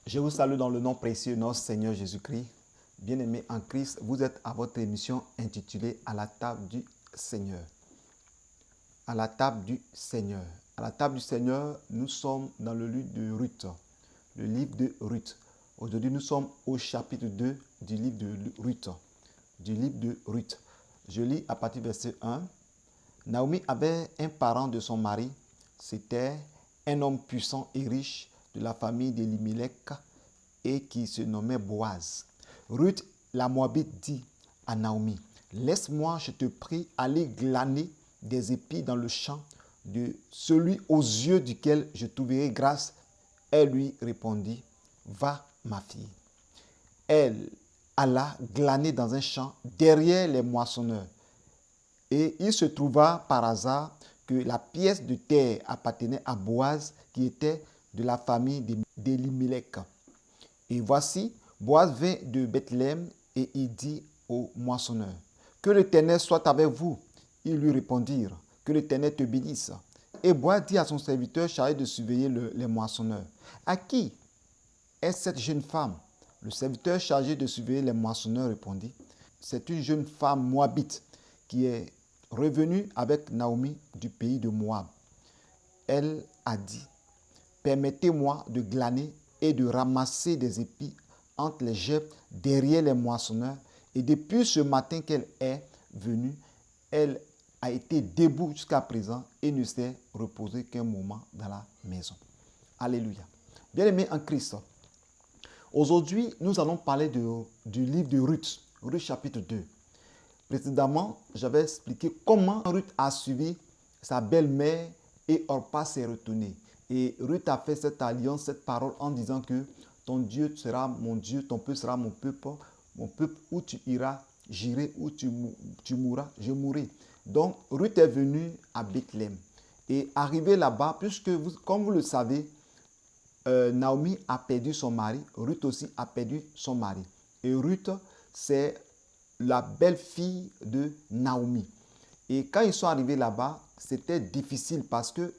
Je vous salue dans le nom précieux de notre Seigneur Jésus-Christ. Bien-aimés en Christ, vous êtes à votre émission intitulée « À la table du Seigneur ». À la table du Seigneur. À la table du Seigneur, nous sommes dans le livre de Ruth. Le livre de Ruth. Aujourd'hui, nous sommes au chapitre 2 du livre de Ruth. Du livre de Ruth. Je lis à partir du verset 1. Naomi avait un parent de son mari. C'était un homme puissant et riche de la famille d'Elimelech et qui se nommait Boaz. Ruth, la Moabite, dit à Naomi, « Laisse-moi, je te prie, aller glaner des épis dans le champ de celui aux yeux duquel je trouverai grâce. » Elle lui répondit, « Va, ma fille. » Elle alla glaner dans un champ derrière les moissonneurs. Et il se trouva par hasard que la pièce de terre appartenait à Boaz, qui était de la famille d'Elimelech. Et voici, Boaz vint de Bethléem et il dit aux moissonneurs, « Que l'Éternel soit avec vous. » Ils lui répondirent, « Que l'Éternel te bénisse. » Et Boaz dit à son serviteur chargé de surveiller les moissonneurs, « À qui est cette jeune femme ?» Le serviteur chargé de surveiller les moissonneurs répondit, « C'est une jeune femme moabite qui est revenue avec Naomi du pays de Moab. » Elle a dit, « Permettez-moi de glaner et de ramasser des épis entre les gerbes derrière les moissonneurs. » Et depuis ce matin qu'elle est venue, elle a été debout jusqu'à présent et ne s'est reposée qu'un moment dans la maison. Alléluia. Bien-aimés en Christ, aujourd'hui, nous allons parler du livre de Ruth, Ruth chapitre 2. Précédemment, j'avais expliqué comment Ruth a suivi sa belle-mère et Orpa s'est retournée. Et Ruth a fait cette alliance, cette parole en disant que ton Dieu sera mon Dieu, ton peuple sera mon peuple où tu iras, j'irai, où tu mourras, je mourrai. Donc Ruth est venue à Bethléem. Et arrivée là-bas, puisque comme vous le savez, Naomi a perdu son mari, Ruth aussi a perdu son mari. Et Ruth, c'est la belle-fille de Naomi. Et quand ils sont arrivés là-bas, c'était difficile parce que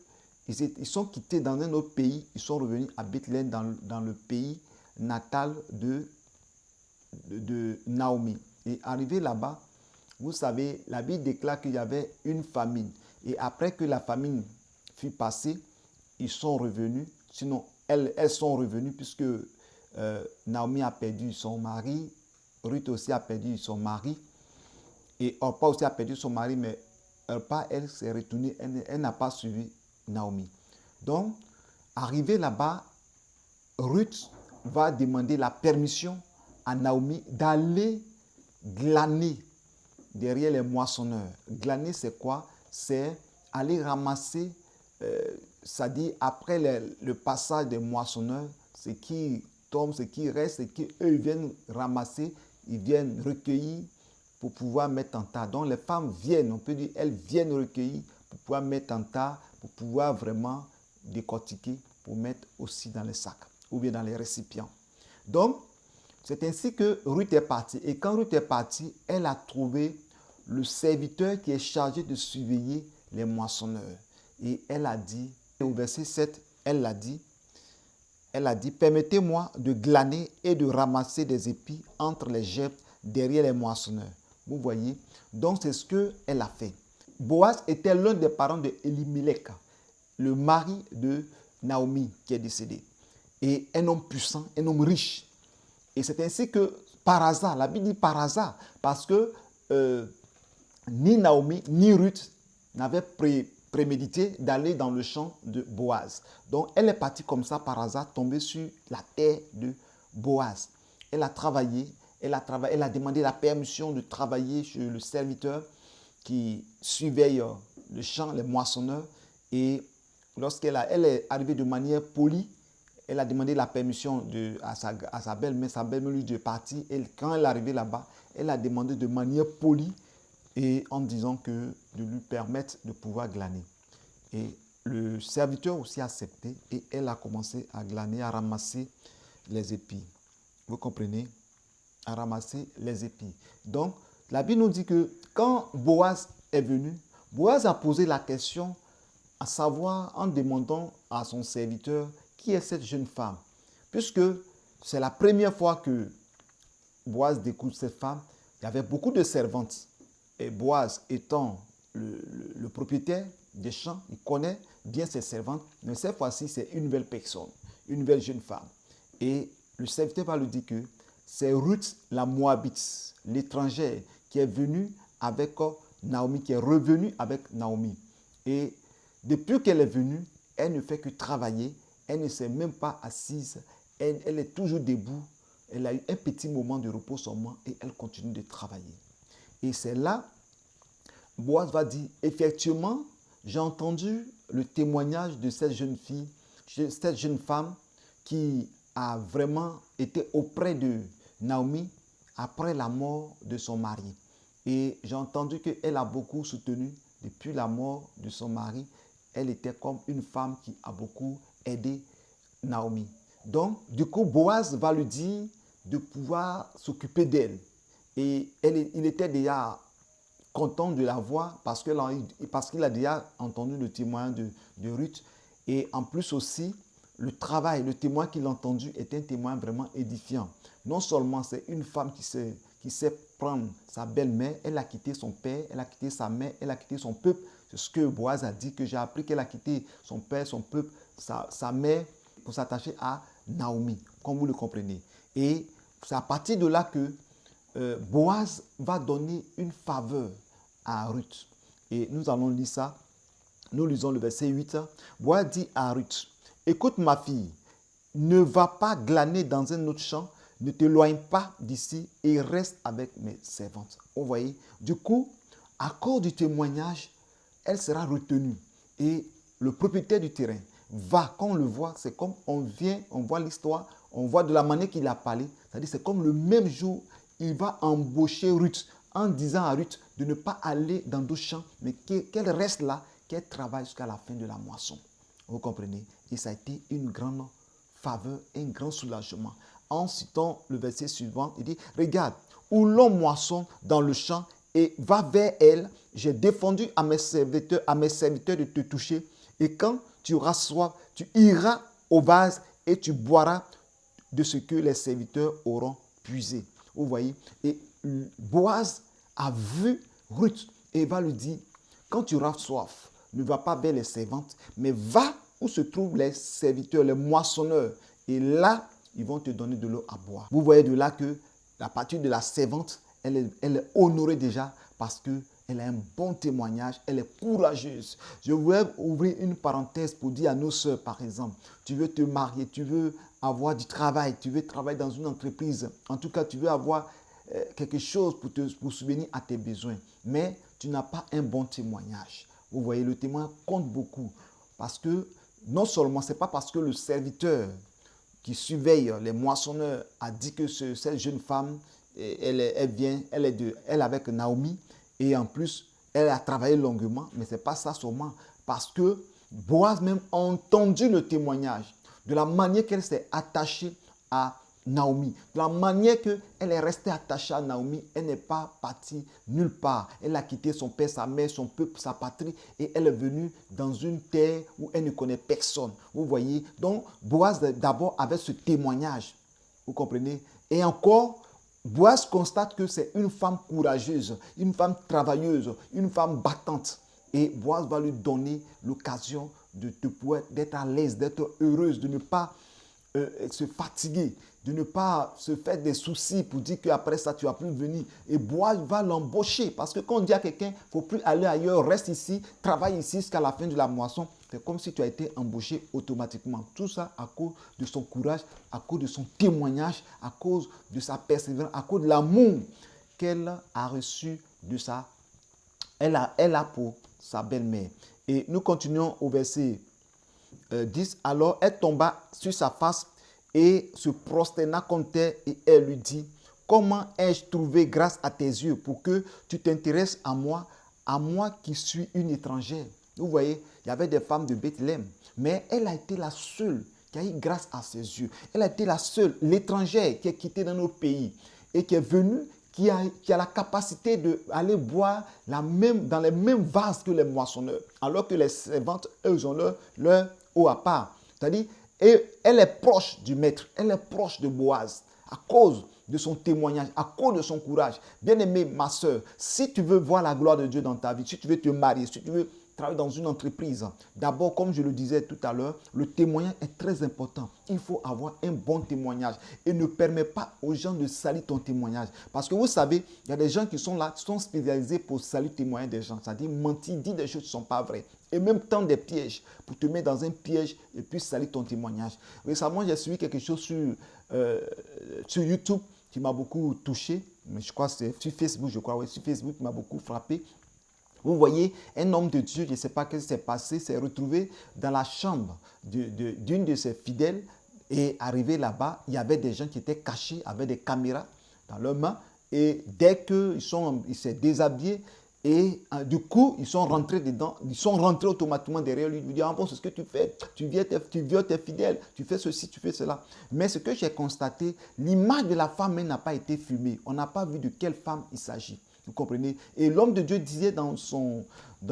ils sont quittés dans un autre pays, ils sont revenus à Bethléem dans le pays natal de Naomi. Et arrivés là-bas, vous savez, la Bible déclare qu'il y avait une famine. Et après que la famine fut passée, ils sont revenus. Sinon, elles sont revenues puisque Naomi a perdu son mari, Ruth aussi a perdu son mari, et Orpa aussi a perdu son mari, mais Orpa, elle s'est retournée, elle n'a pas suivi Naomi. Donc, arrivé là-bas, Ruth va demander la permission à Naomi d'aller glaner derrière les moissonneurs. Glaner, c'est quoi? C'est aller ramasser, c'est-à-dire après le passage des moissonneurs, ce qui tombe, ce qui reste, ce qu'eux viennent ramasser, ils viennent recueillir pour pouvoir mettre en tas. Donc les femmes viennent, on peut dire, elles viennent recueillir pour pouvoir mettre en tas, pour pouvoir vraiment décortiquer, pour mettre aussi dans les sacs ou bien dans les récipients. Donc, c'est ainsi que Ruth est partie. Et quand Ruth est partie, elle a trouvé le serviteur qui est chargé de surveiller les moissonneurs. Et elle a dit, au verset 7, elle a dit, « Permettez-moi de glaner et de ramasser des épis entre les gerbes derrière les moissonneurs. » Vous voyez, donc c'est ce qu'elle a fait. Boaz était l'un des parents de Elimelech, le mari de Naomi qui est décédé. Et un homme puissant, un homme riche. Et c'est ainsi que, par hasard, la Bible dit par hasard, parce que ni Naomi ni Ruth n'avaient prémédité d'aller dans le champ de Boaz. Donc elle est partie comme ça par hasard, tombée sur la terre de Boaz. Elle a travaillé, elle a demandé la permission de travailler chez le serviteur qui surveille le champ, les moissonneurs. Et lorsqu'elle est arrivée de manière polie, elle a demandé la permission à sa belle-mère. Sa belle-mère lui dit de partir. Et quand elle est arrivée là-bas, elle a demandé de manière polie et en disant que de lui permettre de pouvoir glaner. Et le serviteur aussi a accepté et elle a commencé à glaner, à ramasser les épis. Vous comprenez? À ramasser les épis. Donc, la Bible nous dit que quand Boaz est venu, Boaz a posé la question à savoir en demandant à son serviteur qui est cette jeune femme. Puisque c'est la première fois que Boaz découvre cette femme. Il y avait beaucoup de servantes. Et Boaz étant le propriétaire des champs, il connaît bien ses servantes. Mais cette fois-ci, c'est une nouvelle personne, une nouvelle jeune femme. Et le serviteur va lui dire que c'est Ruth la Moabite, l'étrangère, qui est venue avec Naomi, qui est revenue avec Naomi. Et depuis qu'elle est venue, elle ne fait que travailler. Elle ne s'est même pas assise. Elle est toujours debout. Elle a eu un petit moment de repos seulement et elle continue de travailler. Et c'est là, Boaz va dire, effectivement, j'ai entendu le témoignage de cette jeune fille, cette jeune femme qui a vraiment été auprès de Naomi après la mort de son mari. Et j'ai entendu qu'elle a beaucoup soutenu depuis la mort de son mari. Elle était comme une femme qui a beaucoup aidé Naomi. Donc, du coup, Boaz va lui dire de pouvoir s'occuper d'elle. Et il était déjà content de la voir parce qu'il a déjà entendu le témoin de Ruth. Et en plus aussi, le témoin qu'il a entendu est un témoin vraiment édifiant. Non seulement c'est une femme qui sait prendre sa belle-mère, elle a quitté son père, elle a quitté sa mère, elle a quitté son peuple. C'est ce que Boaz a dit, que j'ai appris qu'elle a quitté son père, son peuple, sa mère, pour s'attacher à Naomi, comme vous le comprenez. Et c'est à partir de là que Boaz va donner une faveur à Ruth. Et nous allons lire ça. Nous lisons le verset 8. Boaz dit à Ruth, écoute ma fille, ne va pas glaner dans un autre champ, ne t'éloigne pas d'ici et reste avec mes servantes. Vous voyez, du coup, à cause du témoignage, elle sera retenue. Et le propriétaire du terrain va, quand on le voit, c'est comme on voit l'histoire, on voit de la manière qu'il a parlé, c'est-à-dire c'est comme le même jour, il va embaucher Ruth en disant à Ruth de ne pas aller dans d'autres champs, mais qu'elle reste là, qu'elle travaille jusqu'à la fin de la moisson. Vous comprenez? Et ça a été une grande faveur, un grand soulagement. En citant le verset suivant, il dit, regarde, où l'on moissonne dans le champ et va vers elle, j'ai défendu à mes serviteurs de te toucher. Et quand tu auras soif, tu iras au vase et tu boiras de ce que les serviteurs auront puisé. Vous voyez? Et Boaz a vu Ruth et va lui dire, quand tu auras soif, ne va pas vers les servantes, mais va où se trouvent les serviteurs, les moissonneurs. Et là, ils vont te donner de l'eau à boire. Vous voyez de là que, à partir de la servante, elle est honorée déjà parce qu'elle a un bon témoignage, elle est courageuse. Je voulais ouvrir une parenthèse pour dire à nos sœurs, par exemple, tu veux te marier, tu veux avoir du travail, tu veux travailler dans une entreprise, en tout cas, tu veux avoir quelque chose pour subvenir à tes besoins, mais tu n'as pas un bon témoignage. Vous voyez, le témoin compte beaucoup parce que non seulement, ce n'est pas parce que le serviteur qui surveille les moissonneurs a dit que cette jeune femme, elle est avec Naomi et en plus, elle a travaillé longuement, mais ce n'est pas ça seulement parce que Boaz même a entendu le témoignage de la manière qu'elle s'est attachée à Naomi, de la manière qu'elle est restée attachée à Naomi, elle n'est pas partie nulle part. Elle a quitté son père, sa mère, son peuple, sa patrie et elle est venue dans une terre où elle ne connaît personne. Vous voyez, donc Boaz d'abord avait ce témoignage, vous comprenez? Et encore, Boaz constate que c'est une femme courageuse, une femme travailleuse, une femme battante. Et Boaz va lui donner l'occasion d'être à l'aise, d'être heureuse, de ne pas se fatiguer, de ne pas se faire des soucis pour dire qu'après ça, tu ne vas plus venir. Et Boaz va l'embaucher. Parce que quand on dit à quelqu'un, il ne faut plus aller ailleurs, reste ici, travaille ici jusqu'à la fin de la moisson, c'est comme si tu as été embauché automatiquement. Tout ça à cause de son courage, à cause de son témoignage, à cause de sa persévérance, à cause de l'amour qu'elle a reçu de elle a pour sa belle-mère. Et nous continuons au verset 10. Alors elle tomba sur sa face et se prosterna contre terre et elle lui dit, comment ai-je trouvé grâce à tes yeux pour que tu t'intéresses à moi qui suis une étrangère? Vous voyez, il y avait des femmes de Bethléem, mais elle a été la seule qui a eu grâce à ses yeux. Elle a été la seule, l'étrangère qui est quittée dans notre pays et qui est venue, qui a la capacité d'aller boire dans les mêmes vases que les moissonneurs, alors que les servantes, eux, ont leur eau à part. C'est-à-dire, Et elle est proche du maître, elle est proche de Boaz à cause de son témoignage, à cause de son courage. Bien-aimée, ma soeur, si tu veux voir la gloire de Dieu dans ta vie, si tu veux te marier, si tu veux travailler dans une entreprise, d'abord, comme je le disais tout à l'heure, le témoignage est très important. Il faut avoir un bon témoignage et ne permets pas aux gens de salir ton témoignage. Parce que vous savez, il y a des gens qui sont là, qui sont spécialisés pour salir le témoignage des gens. C'est-à-dire mentir, dire des choses qui ne sont pas vraies. Et même tendre des pièges pour te mettre dans un piège et puis salir ton témoignage. Récemment, j'ai suivi quelque chose sur YouTube qui m'a beaucoup touché. Mais je crois que c'est sur Facebook, oui, sur Facebook, qui m'a beaucoup frappé. Vous voyez, un homme de Dieu, je ne sais pas ce qui s'est passé, s'est retrouvé dans la chambre d'une de ses fidèles et arrivé là-bas, il y avait des gens qui étaient cachés avec des caméras dans leurs mains et dès qu'il s'est déshabillé et du coup, ils sont rentrés dedans, ils sont rentrés automatiquement derrière lui. Ils lui disent, ah bon, c'est ce que tu fais, tu violes tes fidèles, tu fais ceci, tu fais cela. Mais ce que j'ai constaté, l'image de la femme n'a pas été filmée. On n'a pas vu de quelle femme il s'agit. Vous comprenez? Et l'homme de Dieu disait dans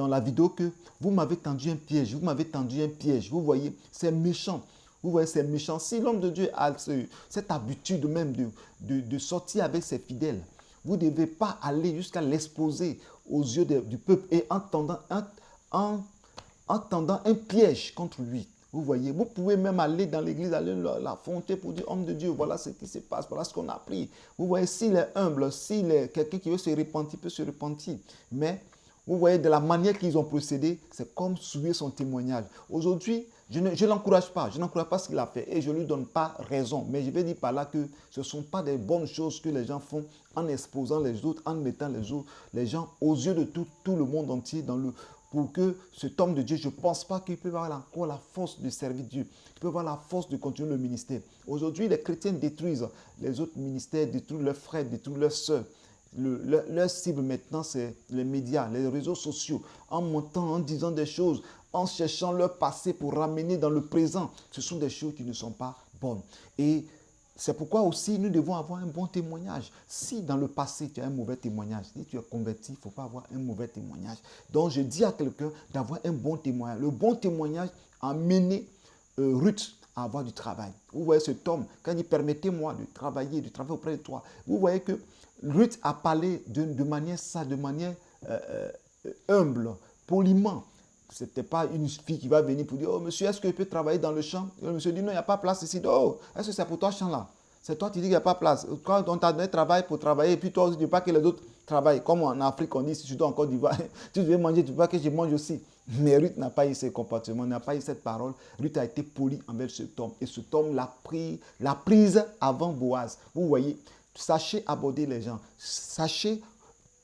la vidéo que vous m'avez tendu un piège, vous m'avez tendu un piège. Vous voyez, c'est méchant. Vous voyez, c'est méchant. Si l'homme de Dieu a cette habitude même de sortir avec ses fidèles, vous ne devez pas aller jusqu'à l'exposer aux yeux du peuple et en tendant un piège contre lui. Vous voyez, vous pouvez même aller dans l'église, aller l'affronter pour dire, homme de Dieu, voilà ce qui se passe, voilà ce qu'on a appris. Vous voyez, s'il est humble, s'il est quelqu'un qui veut se repentir, peut se repentir. Mais vous voyez, de la manière qu'ils ont procédé, c'est comme souiller son témoignage. Aujourd'hui, je ne l'encourage pas ce qu'il a fait et je ne lui donne pas raison. Mais je vais dire par là que ce ne sont pas des bonnes choses que les gens font en exposant les autres, en mettant les gens aux yeux de tout le monde entier pour que cet homme de Dieu, je ne pense pas qu'il peut avoir encore la force de servir Dieu. Il peut avoir la force de continuer le ministère. Aujourd'hui, les chrétiens détruisent les autres ministères, détruisent leurs frères, détruisent leurs sœurs. Leur cible maintenant, c'est les médias, les réseaux sociaux, en montant, en disant des choses, en cherchant leur passé pour ramener dans le présent. Ce sont des choses qui ne sont pas bonnes. Et c'est pourquoi aussi nous devons avoir un bon témoignage. Si dans le passé tu as un mauvais témoignage, si tu es converti, il ne faut pas avoir un mauvais témoignage. Donc je dis à quelqu'un d'avoir un bon témoignage. Le bon témoignage a mené Ruth à avoir du travail. Vous voyez cet homme, quand il dit permettez-moi de travailler auprès de toi, vous voyez que Ruth a parlé de manière humble, poliment. Ce n'était pas une fille qui va venir pour dire, oh monsieur, est-ce que je peux travailler dans le champ? Et le monsieur dit, non, il n'y a pas de place ici. Oh, est-ce que c'est pour toi ce champ-là? C'est toi qui dis qu'il n'y a pas de place. Quand on t'a donné travail pour travailler, et puis toi aussi, tu ne veux pas que les autres travaillent. Comme en Afrique, on dit, si tu dois encore d'Ivoire, tu veux manger, tu veux pas que je mange aussi. Mais Ruth n'a pas eu ce comportement, n'a pas eu cette parole. Ruth a été polie envers cet homme. Et cet homme l'a prise avant Boaz. Vous voyez, sachez aborder les gens. Sachez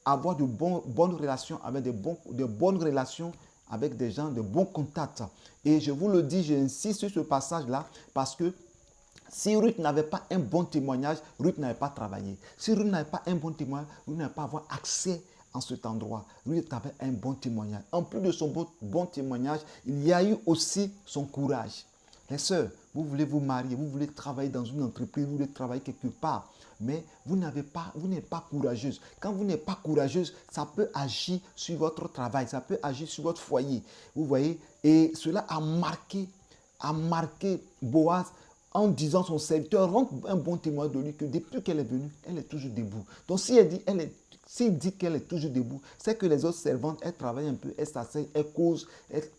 avoir de bonnes relations avec de bonnes relations avec des gens, de bons contacts. Et je vous le dis, j'insiste sur ce passage-là parce que si Ruth n'avait pas un bon témoignage, Ruth n'avait pas travaillé. Si Ruth n'avait pas un bon témoignage, Ruth n'avait pas avoir accès en cet endroit. Ruth avait un bon témoignage. En plus de son bon témoignage, il y a eu aussi son courage. Les sœurs, vous voulez vous marier, vous voulez travailler dans une entreprise, vous voulez travailler quelque part, mais vous n'êtes pas courageuse. Quand vous n'êtes pas courageuse, ça peut agir sur votre travail, ça peut agir sur votre foyer. Vous voyez, et cela a marqué Boaz en disant son serviteur rend un bon témoin de lui que depuis qu'elle est venue, elle est toujours debout. Donc s'il dit qu'elle est toujours debout, c'est que les autres servantes, elles travaillent un peu, elles s'asseyent, elles causent.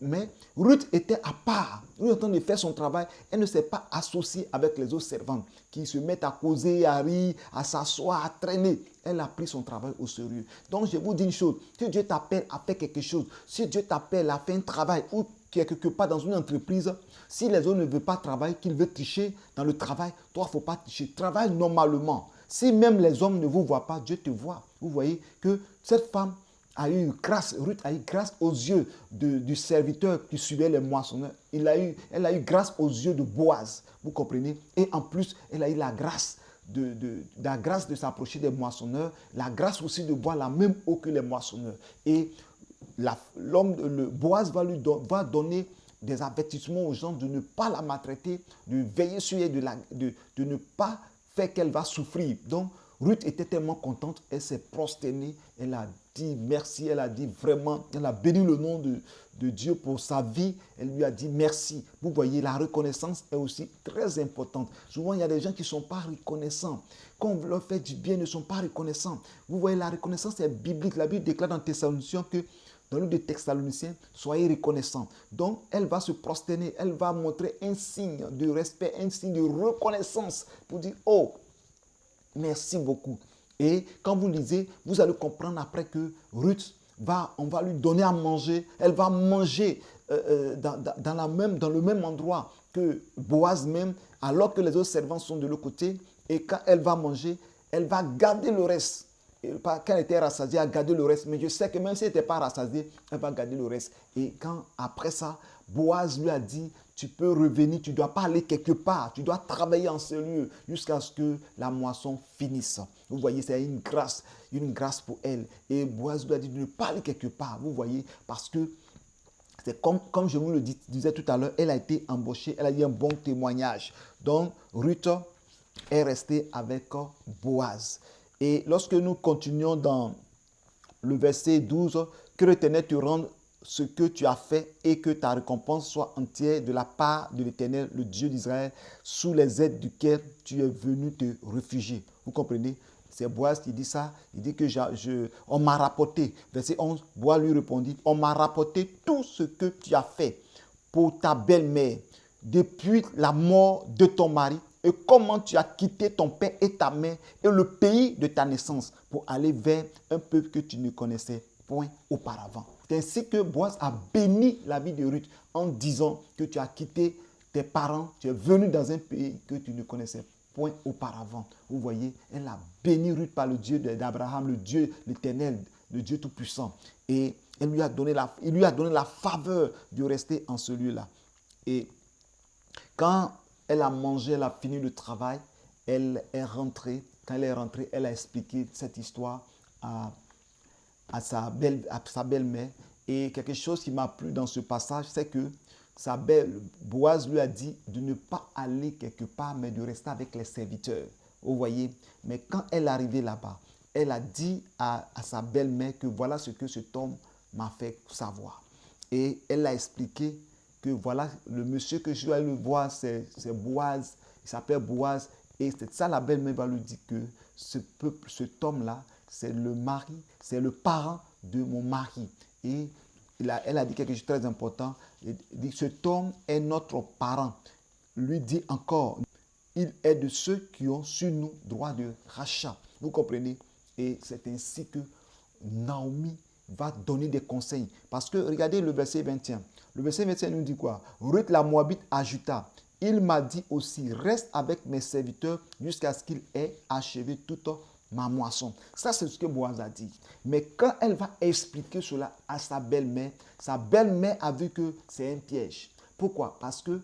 Mais Ruth était à part. Ruth est en train de faire son travail. Elle ne s'est pas associée avec les autres servantes qui se mettent à causer, à rire, à s'asseoir, à traîner. Elle a pris son travail au sérieux. Donc je vous dis une chose, si Dieu t'appelle à faire quelque chose, si Dieu t'appelle à faire un travail ou qui est quelque part dans une entreprise, si les autres ne veulent pas travailler, qu'ils veulent tricher dans le travail, toi, il ne faut pas tricher. Travaille normalement. Si même les hommes ne vous voient pas, Dieu te voit. Vous voyez que cette femme a eu grâce, Ruth a eu grâce aux yeux du serviteur qui suivait les moissonneurs. Elle a eu grâce aux yeux de Boaz, vous comprenez? Et en plus, elle a eu la grâce de s'approcher des moissonneurs, la grâce aussi de boire la même eau que les moissonneurs. Et Boaz va donner des avertissements aux gens de ne pas la maltraiter, de veiller sur elle, de ne pas faire qu'elle va souffrir. Donc, Ruth était tellement contente, elle s'est prosternée, elle a dit merci, elle a dit vraiment, elle a béni le nom de Dieu pour sa vie. Elle lui a dit merci. Vous voyez, la reconnaissance est aussi très importante. Souvent, il y a des gens qui ne sont pas reconnaissants. Quand on leur fait du bien, ils ne sont pas reconnaissants. Vous voyez, la reconnaissance est biblique. La Bible déclare dans Thessaloniciens que dans le livre des Thessaloniciens, soyez reconnaissants. Donc, elle va se prosterner, elle va montrer un signe de respect, un signe de reconnaissance pour dire, oh, merci beaucoup. Et quand vous lisez, vous allez comprendre après que Ruth on va lui donner à manger. Elle va manger dans le même endroit que Boaz même, alors que les autres servants sont de l'autre côté. Et quand elle va manger, elle va garder le reste. Quand elle était rassasiée, elle a gardé le reste. Mais je sais que même si elle n'était pas rassasiée, elle va garder le reste. Et quand après ça, Boaz lui a dit, tu peux revenir, tu ne dois pas aller quelque part, tu dois travailler en ce lieu jusqu'à ce que la moisson finisse. Vous voyez, c'est une grâce pour elle. Et Boaz lui a dit de ne pas aller quelque part, vous voyez, parce que c'est comme je vous le disais tout à l'heure, elle a été embauchée, elle a eu un bon témoignage. Donc, Ruth est restée avec Boaz. Et lorsque nous continuons dans le verset 12, que l'Éternel te rende ce que tu as fait et que ta récompense soit entière de la part de l'Éternel, le Dieu d'Israël, sous les aides duquel tu es venu te réfugier. Vous comprenez? C'est Boaz qui dit ça. Il dit que on m'a rapporté. Verset 11, Boaz lui répondit, on m'a rapporté tout ce que tu as fait pour ta belle-mère depuis la mort de ton mari et comment tu as quitté ton père et ta mère et le pays de ta naissance pour aller vers un peuple que tu ne connaissais point auparavant. C'est ainsi que Boaz a béni la vie de Ruth en disant que tu as quitté tes parents, tu es venu dans un pays que tu ne connaissais point auparavant. Vous voyez, elle a béni Ruth par le Dieu d'Abraham, le Dieu, l'Éternel, le Dieu Tout-Puissant. Et il lui a donné la faveur de rester en ce lieu-là. Et quand elle a mangé, elle a fini le travail, elle est rentrée. Quand elle est rentrée, elle a expliqué cette histoire à sa belle-mère. Et quelque chose qui m'a plu dans ce passage, c'est que Boaz lui a dit de ne pas aller quelque part, mais de rester avec les serviteurs. Vous voyez, mais quand elle est arrivée là-bas, elle a dit à sa belle-mère que voilà ce que cet homme m'a fait savoir. Et elle a expliqué que voilà, le monsieur que je dois aller le voir, c'est Boaz, il s'appelle Boaz. Et c'est ça, la belle-mère va lui dire que cet homme-là, c'est le mari, c'est le parent de mon mari. Et elle a dit quelque chose de très important. Elle dit, cet homme est notre parent. Lui dit encore, il est de ceux qui ont sur nous droit de rachat. Vous comprenez? Et c'est ainsi que Naomi va donner des conseils. Parce que regardez le verset 21. Le verset 21 nous dit quoi? Ruth la Moabite ajouta, il m'a dit aussi, reste avec mes serviteurs jusqu'à ce qu'il ait achevé toute ma moisson. Ça, c'est ce que Boaz a dit. Mais quand elle va expliquer cela à sa belle-mère a vu que c'est un piège. Pourquoi? Parce que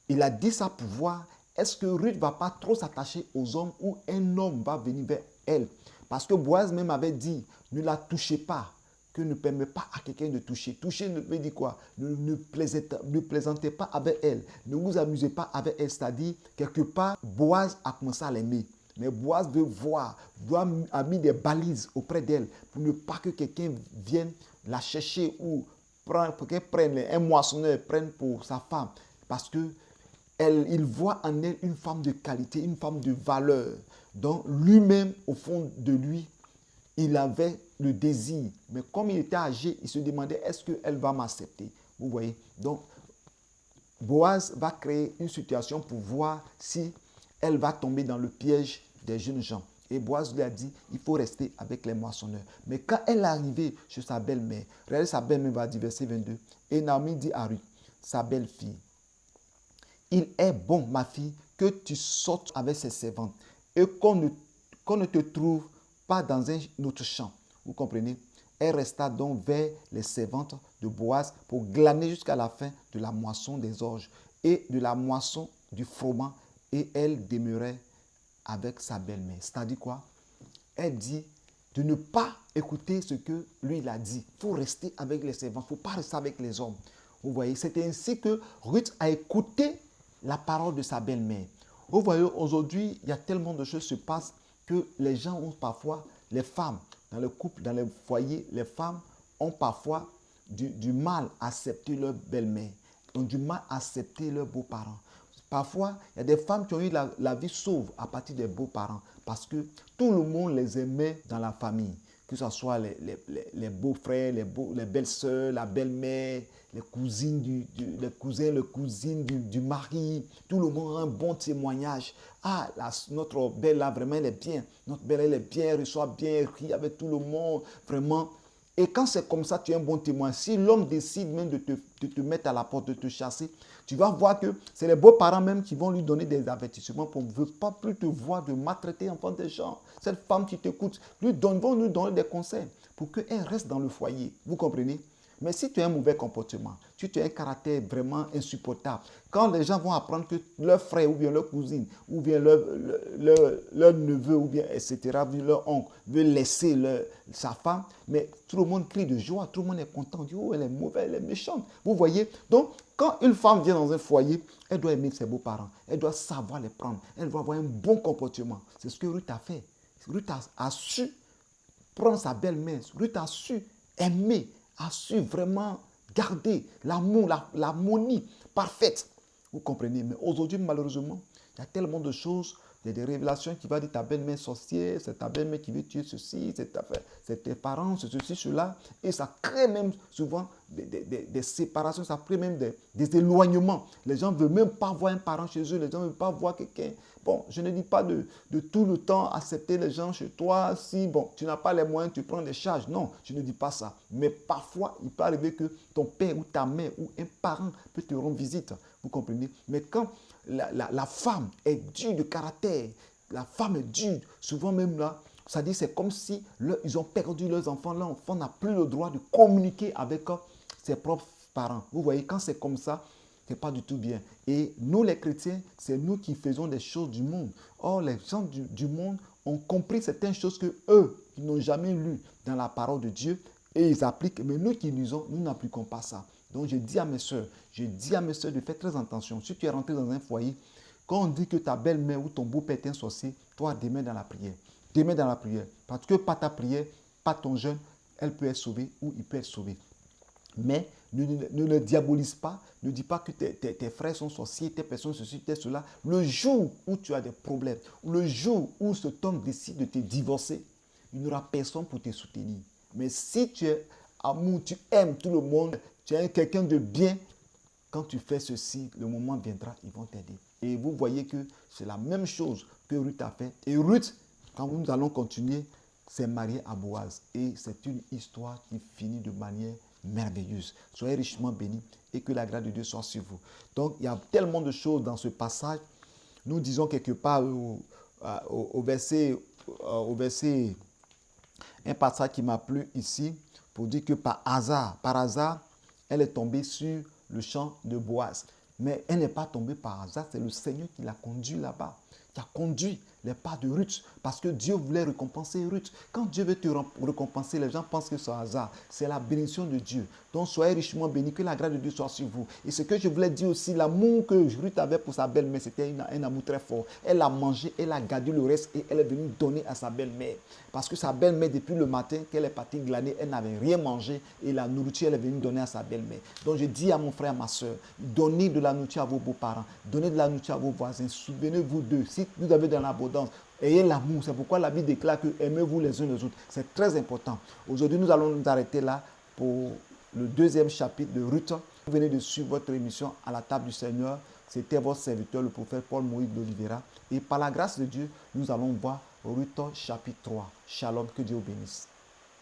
il a dit ça pour voir, est-ce que Ruth ne va pas trop s'attacher aux hommes ou un homme va venir vers elle? Parce que Boaz même avait dit, ne la touchez pas, que ne permet pas à quelqu'un de toucher. Toucher ne veut dire quoi? Ne plaisantez pas avec elle. Ne vous amusez pas avec elle. C'est-à-dire, quelque part, Boaz a commencé à l'aimer. Mais Boaz veut voir, a mis des balises auprès d'elle pour ne pas que quelqu'un vienne la chercher ou pour qu'elle prenne un moissonneur, prenne pour sa femme. Parce que il voit en elle une femme de qualité, une femme de valeur. Donc lui-même, au fond de lui, il avait le désir. Mais comme il était âgé, il se demandait, est-ce qu'elle va m'accepter? Vous voyez? Donc, Boaz va créer une situation pour voir si elle va tomber dans le piège des jeunes gens. Et Boaz lui a dit, il faut rester avec les moissonneurs. Mais quand elle est arrivée chez sa belle-mère, regardez, sa belle-mère va dire, verset 22, et Naomi dit à Ruth, sa belle-fille, il est bon, ma fille, que tu sortes avec ses servantes et qu'on ne te trouve pas dans un autre champ. Vous comprenez? Elle resta donc vers les servantes de Boaz pour glaner jusqu'à la fin de la moisson des orges et de la moisson du froment, et elle demeurait avec sa belle-mère. C'est-à-dire quoi? Elle dit de ne pas écouter ce que lui il a dit. Il faut rester avec les servants, il ne faut pas rester avec les hommes. Vous voyez, c'est ainsi que Ruth a écouté la parole de sa belle-mère. Vous voyez, aujourd'hui, il y a tellement de choses qui se passent que les gens ont parfois, les femmes, dans le couple, dans les foyers, les femmes ont parfois du mal à accepter leur belle-mère, ont du mal à accepter leurs beaux-parents. Parfois, il y a des femmes qui ont eu la vie sauve à partir des beaux-parents parce que tout le monde les aimait dans la famille. Que ce soit les beaux-frères, les belles-sœurs, la belle-mère, les cousines, les cousins, les cousines du mari. Tout le monde a un bon témoignage. Ah, notre belle là, vraiment, elle est bien. Notre belle, elle est bien, elle reçoit bien, elle rit avec tout le monde. Vraiment. Et quand c'est comme ça, tu es un bon témoin. Si l'homme décide même de te mettre à la porte, de te chasser, tu vas voir que c'est les beaux-parents même qui vont lui donner des avertissements pour ne veut pas plus te voir de maltraiter enfant des gens. Cette femme qui t'écoute, vont lui donner des conseils pour qu'elle reste dans le foyer. Vous comprenez? Mais si tu as un mauvais comportement, si tu as un caractère vraiment insupportable, quand les gens vont apprendre que leur frère ou bien leur cousine ou bien leur neveu ou bien etc., leur oncle veut laisser sa femme, mais tout le monde crie de joie, tout le monde est content, dit oh elle est mauvaise, elle est méchante. Vous voyez? Donc quand une femme vient dans un foyer, elle doit aimer ses beaux-parents, elle doit savoir les prendre, elle doit avoir un bon comportement. C'est ce que Ruth a fait. Ruth a su prendre sa belle-mère, Ruth a su aimer, a su vraiment garder l'amour, l'harmonie parfaite. Vous comprenez? Mais aujourd'hui, malheureusement, il y a tellement de choses. Il y a des révélations qui vont dire ta belle-mère sorcière, c'est ta belle-mère qui veut tuer ceci, c'est tes parents, c'est ceci, cela. Et ça crée même souvent des séparations, ça crée même des éloignements. Les gens ne veulent même pas voir un parent chez eux, les gens ne veulent pas voir quelqu'un. Bon, je ne dis pas de tout le temps accepter les gens chez toi. Si, bon, tu n'as pas les moyens, tu prends des charges. Non, je ne dis pas ça. Mais parfois, il peut arriver que ton père ou ta mère ou un parent peut te rendre visite. Vous comprenez? Mais quand la femme est dure de caractère, la femme est dure, souvent même là, ça dit c'est comme si ils ont perdu leurs enfants. L'enfant n'a plus le droit de communiquer avec ses propres parents. Vous voyez, quand c'est comme ça, ce n'est pas du tout bien. Et nous, les chrétiens, c'est nous qui faisons des choses du monde. Or, les gens du monde ont compris certaines choses que eux, qui n'ont jamais lu dans la parole de Dieu, et ils appliquent. Mais nous qui lisons, nous n'appliquons pas ça. Donc, je dis à mes soeurs de faire très attention. Si tu es rentré dans un foyer, quand on dit que ta belle-mère ou ton beau-père est un sorcier, toi, démets dans la prière. Démets dans la prière. Parce que par ta prière, par ton jeûne, elle peut être sauvée ou il peut être sauvé. Mais ne le diabolise pas. Ne dis pas que tes frères sont sorciers, tes personnes ceci, tes cela. Le jour où tu as des problèmes, le jour où cet homme décide de te divorcer, il n'y aura personne pour te soutenir. Mais si tu es amour, tu aimes tout le monde, tu es quelqu'un de bien, quand tu fais ceci, le moment viendra, ils vont t'aider. Et vous voyez que c'est la même chose que Ruth a fait. Et Ruth, quand nous allons continuer, s'est mariée à Boaz. Et c'est une histoire qui finit de manière merveilleuse. Soyez richement bénis et que la grâce de Dieu soit sur vous. Donc, il y a tellement de choses dans ce passage. Nous disons quelque part au verset, un passage qui m'a plu ici, pour dire que par hasard, elle est tombée sur le champ de Boaz. Mais elle n'est pas tombée par hasard, c'est le Seigneur qui l'a conduit là-bas, qui a conduit les pas de Ruth, parce que Dieu voulait récompenser Ruth. Quand Dieu veut te récompenser, les gens pensent que c'est un hasard. C'est la bénédiction de Dieu. Donc soyez richement bénis, que la grâce de Dieu soit sur vous. Et ce que je voulais dire aussi, l'amour que Ruth avait pour sa belle-mère, c'était un amour très fort. Elle a mangé, elle a gardé le reste et elle est venue donner à sa belle-mère. Parce que sa belle-mère, depuis le matin qu'elle est partie glaner, elle n'avait rien mangé et la nourriture, elle est venue donner à sa belle-mère. Donc je dis à mon frère, à ma soeur, donnez de la nourriture à vos beaux-parents, donnez de la nourriture à vos voisins, souvenez-vous d'eux. Si vous avez de l'abondance, ayez l'amour. C'est pourquoi la Bible déclare que aimez-vous les uns les autres. C'est très important. Aujourd'hui, nous allons nous arrêter là pour le deuxième chapitre de Ruth. Vous venez de suivre votre émission à la table du Seigneur. C'était votre serviteur, le prophète Paul-Moïse d'Oliveira. Et par la grâce de Dieu, nous allons voir Ruth chapitre 3. Shalom, que Dieu vous bénisse.